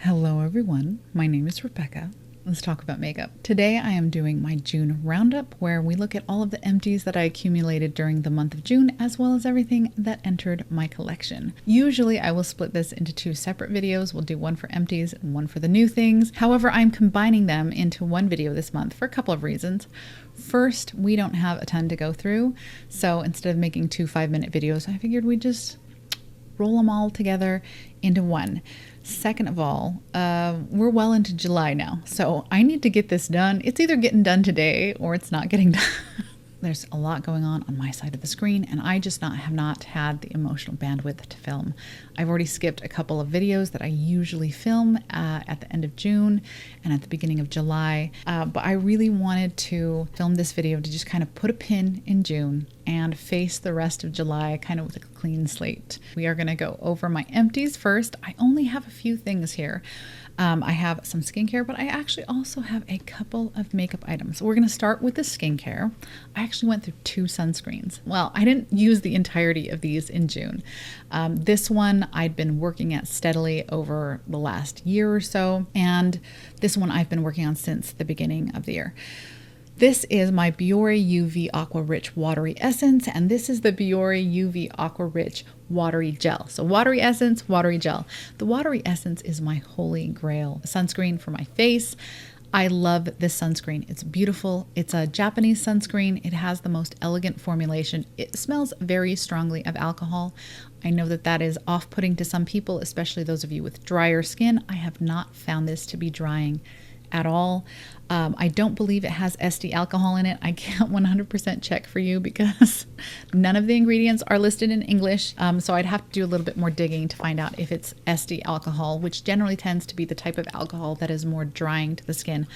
Hello everyone, my name is Rebecca. Let's talk about makeup. Today I am doing my June roundup where we look at all of the empties that I accumulated during the month of June as well as everything that entered my collection. Usually I will split this into two separate videos. We'll do one for empties and one for the new things. However, I'm combining them into one video this month for a couple of reasons. First, we don't have a ton to go through, so instead of making two 5-minute videos, I figured we'd just roll them all together into one. Second of all, we're well into July now, so I need to get this done. It's either getting done today or it's not getting done. There's a lot going on my side of the screen, and I just have not had the emotional bandwidth to film. I've already skipped a couple of videos that I usually film at the end of June and at the beginning of July, but I really wanted to film this video to just kind of put a pin in June and face the rest of July kind of with a clean slate. We are going to go over my empties first. I only have a few things here. I have some skincare, but I actually also have a couple of makeup items. We're going to start with the skincare. I actually went through 2 sunscreens. Well, I didn't use the entirety of these in June. This one I'd been working at steadily over the last year or so, and this one I've been working on since the beginning of the year. This is my Biore UV Aqua Rich Watery Essence, and this is the Biore UV Aqua Rich Watery Gel. So watery essence, watery gel. The watery essence is my holy grail sunscreen for my face. I love this sunscreen. It's beautiful. It's a Japanese sunscreen. It has the most elegant formulation. It smells very strongly of alcohol. I know that that is off-putting to some people, especially those of you with drier skin. I have not found this to be drying at all. I don't believe it has SD alcohol in it. I can't 100% check for you because none of the ingredients are listed in English. So I'd have to do a little bit more digging to find out if it's SD alcohol, which generally tends to be the type of alcohol that is more drying to the skin.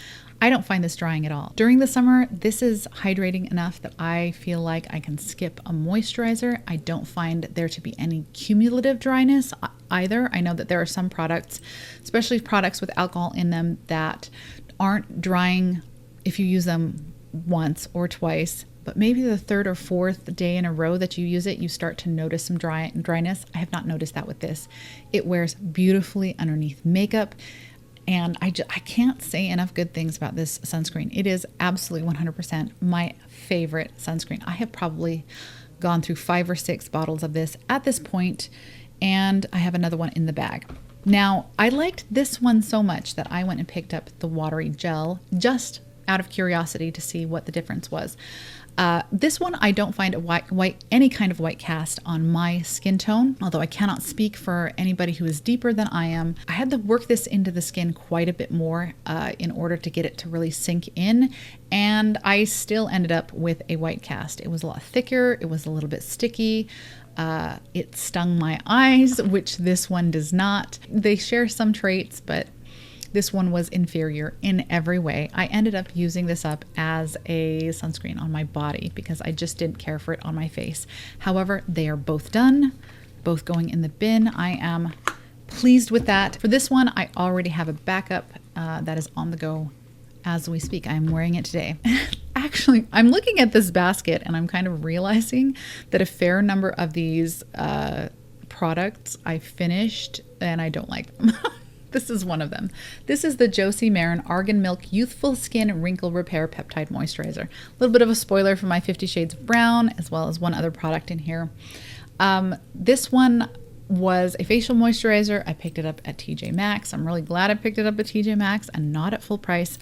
I don't find this drying at all. During the summer, this is hydrating enough that I feel like I can skip a moisturizer. I don't find there to be any cumulative dryness either. I know that there are some products, especially products with alcohol in them, that aren't drying if you use them once or twice, but maybe the 3rd or 4th day in a row that you use it, you start to notice some dryness. I have not noticed that with this. It wears beautifully underneath makeup. And I can't say enough good things about this sunscreen. It is absolutely 100% my favorite sunscreen. I have probably gone through 5 or 6 bottles of this at this point, and I have another one in the bag. Now, I liked this one so much that I went and picked up the watery gel just out of curiosity to see what the difference was. This one, I don't find any kind of white cast on my skin tone, although I cannot speak for anybody who is deeper than I am. I had to work this into the skin quite a bit more in order to get it to really sink in, and I still ended up with a white cast. It was a lot thicker, it was a little bit sticky. It stung my eyes, which this one does not. They share some traits, but this one was inferior in every way. I ended up using this up as a sunscreen on my body because I just didn't care for it on my face. However, they are both done, both going in the bin. I am pleased with that. For this one, I already have a backup that is on the go as we speak. I'm wearing it today. Actually, I'm looking at this basket and I'm kind of realizing that a fair number of these products I finished and I don't like them. This is one of them. This is the Josie Maran Argan Milk Youthful Skin Wrinkle Repair Peptide Moisturizer. A little bit of a spoiler for my 50 Shades of Brown, as well as one other product in here. This one was a facial moisturizer. I picked it up at TJ Maxx. I'm really glad I picked it up at TJ Maxx and not at full price.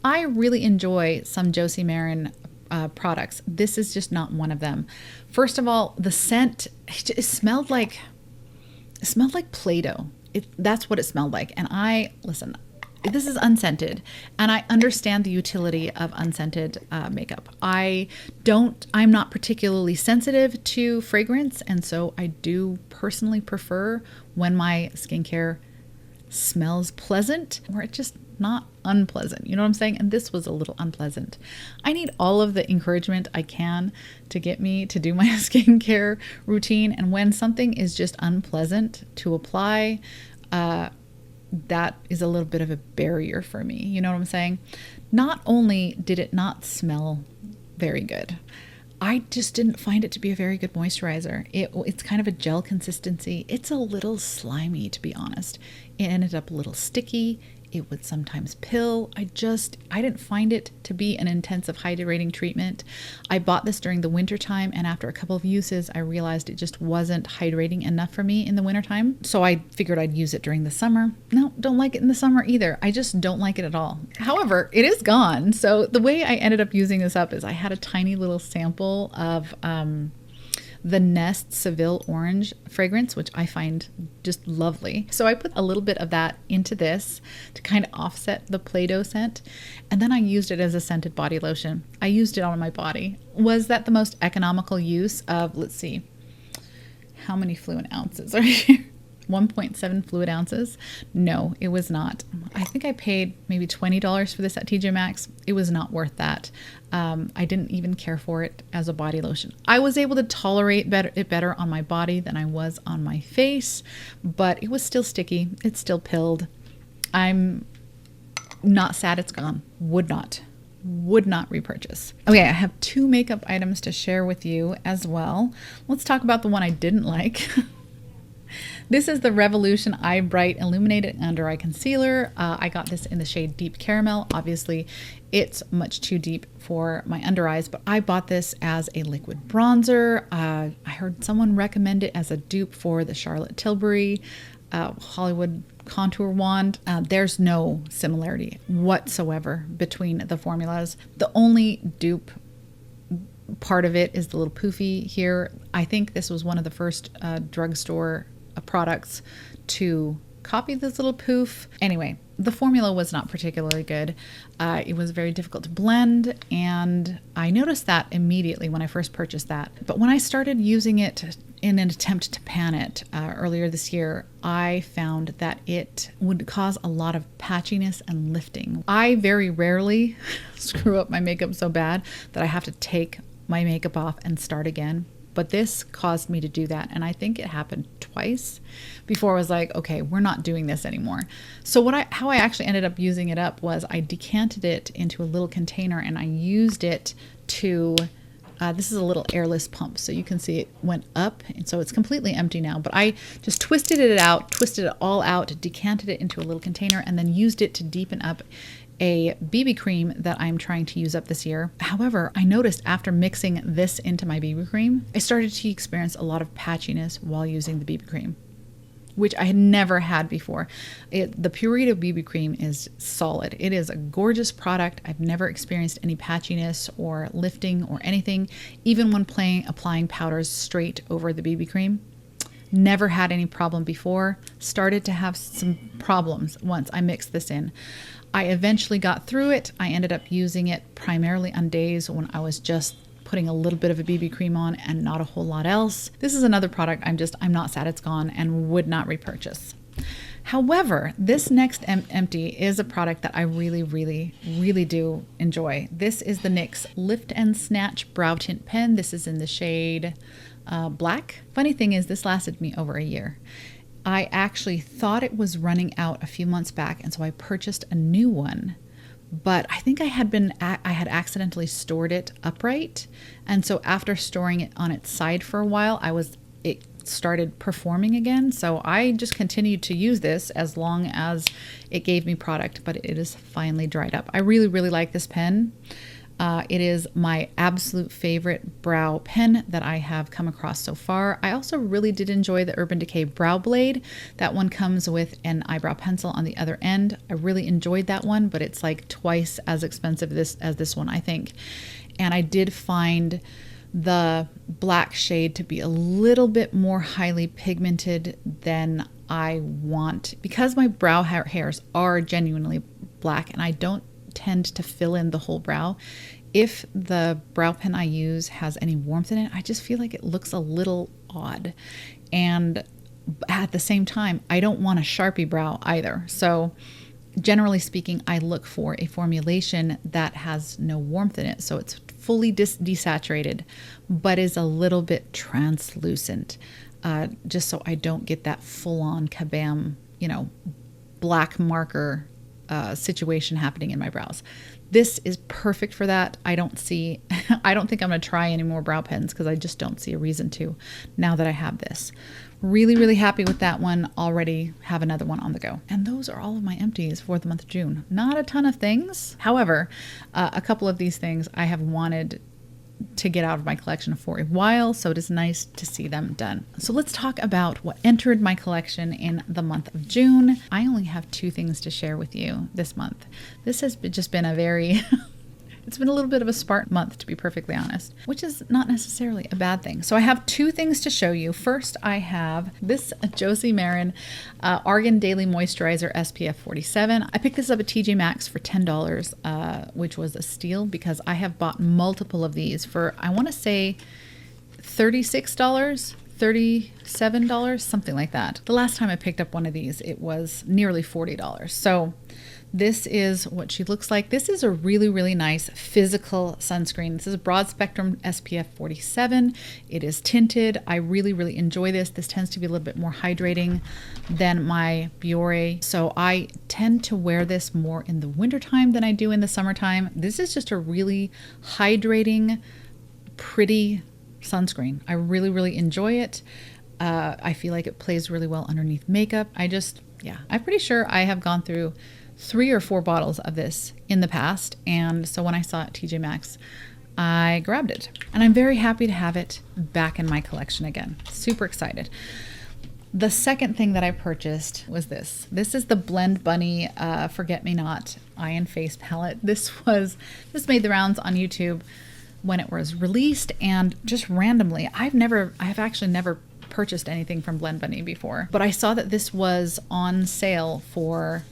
I really enjoy some Josie Maran products. This is just not one of them. First of all, the scent, it smelled like Play-Doh. That's what it smelled like. And listen, this is unscented, and I understand the utility of unscented makeup. I'm not particularly sensitive to fragrance, and so I do personally prefer when my skincare smells pleasant or it's just not unpleasant. You know what I'm saying? And this was a little unpleasant. I need all of the encouragement I can to get me to do my skincare routine. And when something is just unpleasant to apply, that is a little bit of a barrier for me. You know what I'm saying? Not only did it not smell very good, I just didn't find it to be a very good moisturizer. It's kind of a gel consistency. It's a little slimy, to be honest. It ended up a little sticky. It would sometimes pill. I didn't find it to be an intensive hydrating treatment. I bought this during the winter time, and after a couple of uses, I realized it just wasn't hydrating enough for me in the wintertime. So I figured I'd use it during the summer. No, don't like it in the summer either. I just don't like it at all. However, it is gone. So the way I ended up using this up is I had a tiny little sample of the Nest Seville Orange fragrance, which I find just lovely. So I put a little bit of that into this to kind of offset the Play-Doh scent. And then I used it as a scented body lotion. I used it on my body. Was that the most economical use of, let's see, how many fluid ounces are here? 1.7 fluid ounces? No, it was not. I think I paid maybe $20 for this at TJ Maxx. It was not worth that. I didn't even care for it as a body lotion. I was able to tolerate it better on my body than I was on my face, but it was still sticky. It still pilled. I'm not sad it's gone. Would not repurchase. Okay, I have 2 makeup items to share with you as well. Let's talk about the one I didn't like. This is the Revolution Eye Bright Illuminated Under Eye Concealer. I got this in the shade Deep Caramel. Obviously, it's much too deep for my under eyes, but I bought this as a liquid bronzer. I heard someone recommend it as a dupe for the Charlotte Tilbury Hollywood Contour Wand. There's no similarity whatsoever between the formulas. The only dupe part of it is the little poofy here. I think this was one of the first drugstore products to copy this little poof. Anyway, the formula was not particularly good. It was very difficult to blend, and I noticed that immediately when I first purchased that. But when I started using it in an attempt to pan it earlier this year, I found that it would cause a lot of patchiness and lifting. I very rarely screw up my makeup so bad that I have to take my makeup off and start again. But this caused me to do that, and I think it happened twice before I was like, okay, we're not doing this anymore. So how I actually ended up using it up was I decanted it into a little container, and I used it to, this is a little airless pump, so you can see it went up, and so it's completely empty now. But I just twisted it all out, decanted it into a little container, and then used it to deepen up a BB cream that I'm trying to use up this year. However, I noticed after mixing this into my BB cream, I started to experience a lot of patchiness while using the BB cream, which I had never had before. The Purito BB cream is solid. It is a gorgeous product. I've never experienced any patchiness or lifting or anything, even when applying powders straight over the BB cream. Never had any problem before. Started to have some problems once I mixed this in. I eventually got through it. I ended up using it primarily on days when I was just putting a little bit of a BB cream on and not a whole lot else. This is another product I'm not sad it's gone and would not repurchase. However, this next empty is a product that I really, really, really do enjoy. This is the NYX Lift and Snatch Brow Tint Pen. This is in the shade Black. Funny thing is, this lasted me over a year. I actually thought it was running out a few months back, and so I purchased a new one. But I think I had accidentally stored it upright, and so after storing it on its side for a while, it started performing again. So I just continued to use this as long as it gave me product, but it is finally dried up. I really, really like this pen. It is my absolute favorite brow pen that I have come across so far. I also really did enjoy the Urban Decay Brow Blade. That one comes with an eyebrow pencil on the other end. I really enjoyed that one, but it's like twice as expensive as this one, I think. And I did find the black shade to be a little bit more highly pigmented than I want, because my brow hairs are genuinely black and I don't tend to fill in the whole brow. If the brow pen I use has any warmth in it, I just feel like it looks a little odd. And at the same time, I don't want a Sharpie brow either. So generally speaking, I look for a formulation that has no warmth in it. So it's fully desaturated, but is a little bit translucent, just so I don't get that full-on kabam, black marker situation happening in my brows. This is perfect for that. I don't think I'm going to try any more brow pens because I just don't see a reason to now that I have this. Really, really happy with that one. Already have another one on the go. And those are all of my empties for the month of June. Not a ton of things. However, a couple of these things I have wanted to get out of my collection for a while, so it is nice to see them done. So let's talk about what entered my collection in the month of June. I only have 2 things to share with you this month. This has just been a very it's been a little bit of a spark month, to be perfectly honest, which is not necessarily a bad thing. So I have 2 things to show you. First, I have this Josie Maran Argan Daily Moisturizer SPF 47. I picked this up at TJ Maxx for $10, which was a steal because I have bought multiple of these for, I want to say, $36. $37, something like that. The last time I picked up one of these, it was nearly $40. So this is what she looks like. This is a really, really nice physical sunscreen. This is a broad spectrum SPF 47. It is tinted. I really, really enjoy this. This tends to be a little bit more hydrating than my Biore. So I tend to wear this more in the wintertime than I do in the summertime. This is just a really hydrating, pretty sunscreen. I really, really enjoy it. I feel like it plays really well underneath makeup. I'm pretty sure I have gone through 3 or 4 bottles of this in the past. And so when I saw it at TJ Maxx, I grabbed it. And I'm very happy to have it back in my collection again. Super excited. The second thing that I purchased was this. This is the Blend Bunny Forget Me Not Eye and Face Palette. This made the rounds on YouTube when it was released, and just randomly, I have actually never purchased anything from Blend Bunny before, but I saw that this was on sale for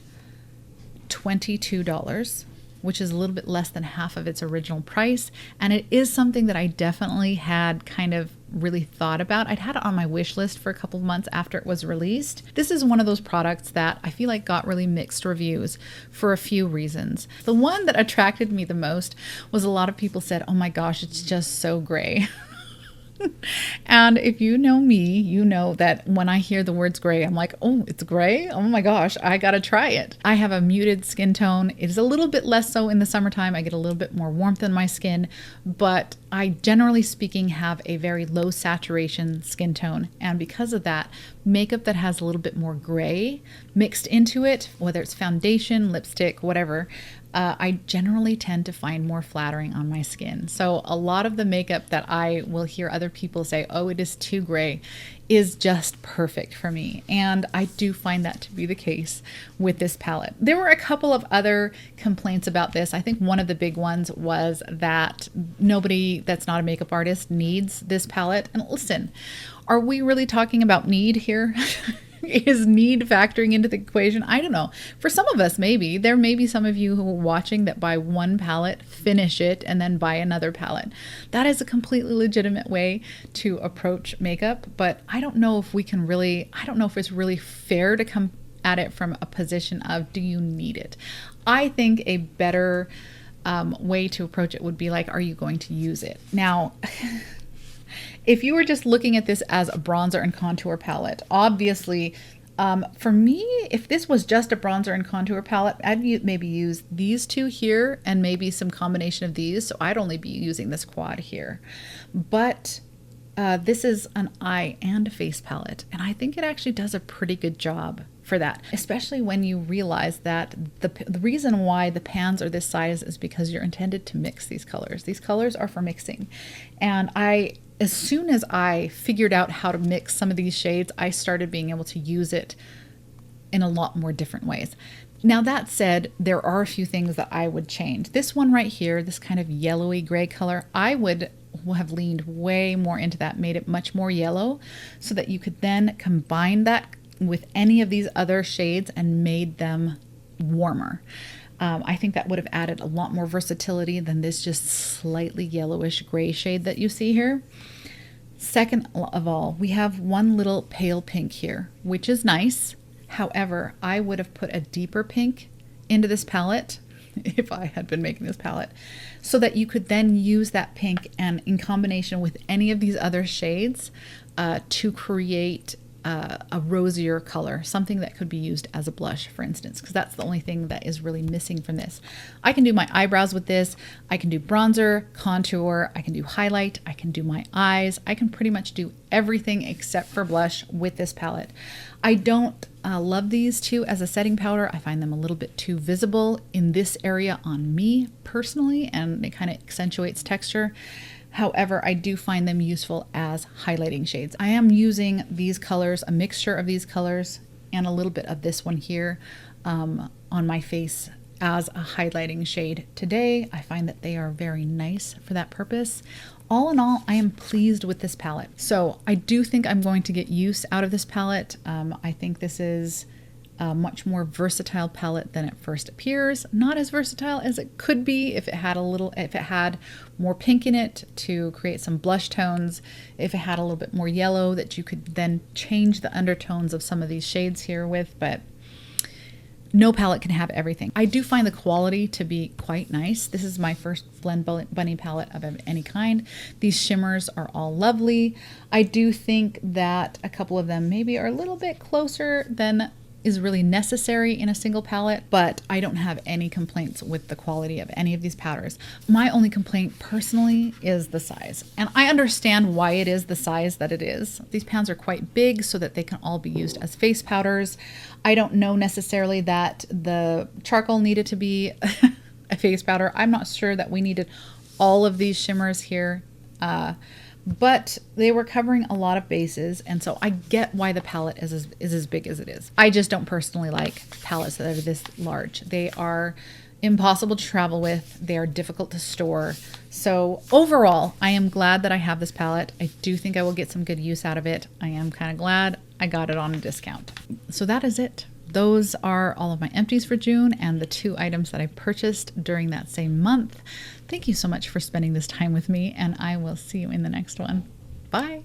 $22, which is a little bit less than half of its original price. And it is something that I definitely had kind of really thought about. I'd had it on my wish list for a couple of months after it was released. This is one of those products that I feel like got really mixed reviews for a few reasons. The one that attracted me the most was a lot of people said, "Oh my gosh, it's just so gray." And if you know me, you know that when I hear the words gray, I'm like, oh, it's gray? Oh my gosh, I gotta try it. I have a muted skin tone. It is a little bit less so in the summertime. I get a little bit more warmth in my skin, but I generally speaking have a very low saturation skin tone. And because of that, makeup that has a little bit more gray mixed into it, whether it's foundation, lipstick, whatever, I generally tend to find more flattering on my skin. So a lot of the makeup that I will hear other people say, oh, it is too gray, is just perfect for me. And I do find that to be the case with this palette. There were a couple of other complaints about this. I think one of the big ones was that nobody that's not a makeup artist needs this palette. And listen, are we really talking about need here? Is need factoring into the equation? I don't know. For some of us, maybe. There may be some of you who are watching that buy one palette, finish it, and then buy another palette. That is a completely legitimate way to approach makeup, but I don't know if it's really fair to come at it from a position of, do you need it? I think a better way to approach it would be like, are you going to use it? Now, if you were just looking at this as a bronzer and contour palette, obviously, for me, if this was just a bronzer and contour palette, I'd maybe use these 2 here and maybe some combination of these. So I'd only be using this quad here. But this is an eye and face palette, and I think it actually does a pretty good job for that, especially when you realize that the reason why the pans are this size is because you're intended to mix these colors. These colors are for mixing. And as soon as I figured out how to mix some of these shades, I started being able to use it in a lot more different ways. Now that said, there are a few things that I would change. This one right here, this kind of yellowy gray color, I would have leaned way more into that, made it much more yellow, so that you could then combine that with any of these other shades and made them warmer. I think that would have added a lot more versatility than this just slightly yellowish gray shade that you see here. Second of all, we have one little pale pink here, which is nice. However, I would have put a deeper pink into this palette if I had been making this palette, so that you could then use that pink and in combination with any of these other shades to create a rosier color, something that could be used as a blush, for instance, because that's the only thing that is really missing from this. I can do my eyebrows with this. I can do bronzer, contour, I can do highlight, I can do my eyes. I can pretty much do everything except for blush with this palette. I don't love these two as a setting powder. I find them a little bit too visible in this area on me personally, and it kind of accentuates texture. However, I do find them useful as highlighting shades. I am using these colors, a mixture of these colors and a little bit of this one here on my face as a highlighting shade today. I find that they are very nice for that purpose. All in all, I am pleased with this palette. So I do think I'm going to get use out of this palette. I think this is a much more versatile palette than it first appears. Not as versatile as it could be if it had more pink in it to create some blush tones, if it had a little bit more yellow that you could then change the undertones of some of these shades here with, but no palette can have everything. I do find the quality to be quite nice. This is my first Blend Bunny palette of any kind. These shimmers are all lovely. I do think that a couple of them maybe are a little bit closer than is really necessary in a single palette, but I don't have any complaints with the quality of any of these powders. My only complaint personally is the size, and I understand why it is the size that it is. These pans are quite big so that they can all be used as face powders. I don't know necessarily that the charcoal needed to be a face powder. I'm not sure that we needed all of these shimmers here. But they were covering a lot of bases, and so I get why the palette is as big as it is. I just don't personally like palettes that are this large. They are impossible to travel with. They are difficult to store. So overall, I am glad that I have this palette. I do think I will get some good use out of it. I am kind of glad I got it on a discount. So that is it. Those are all of my empties for June and the 2 items that I purchased during that same month. Thank you so much for spending this time with me, and I will see you in the next one. Bye.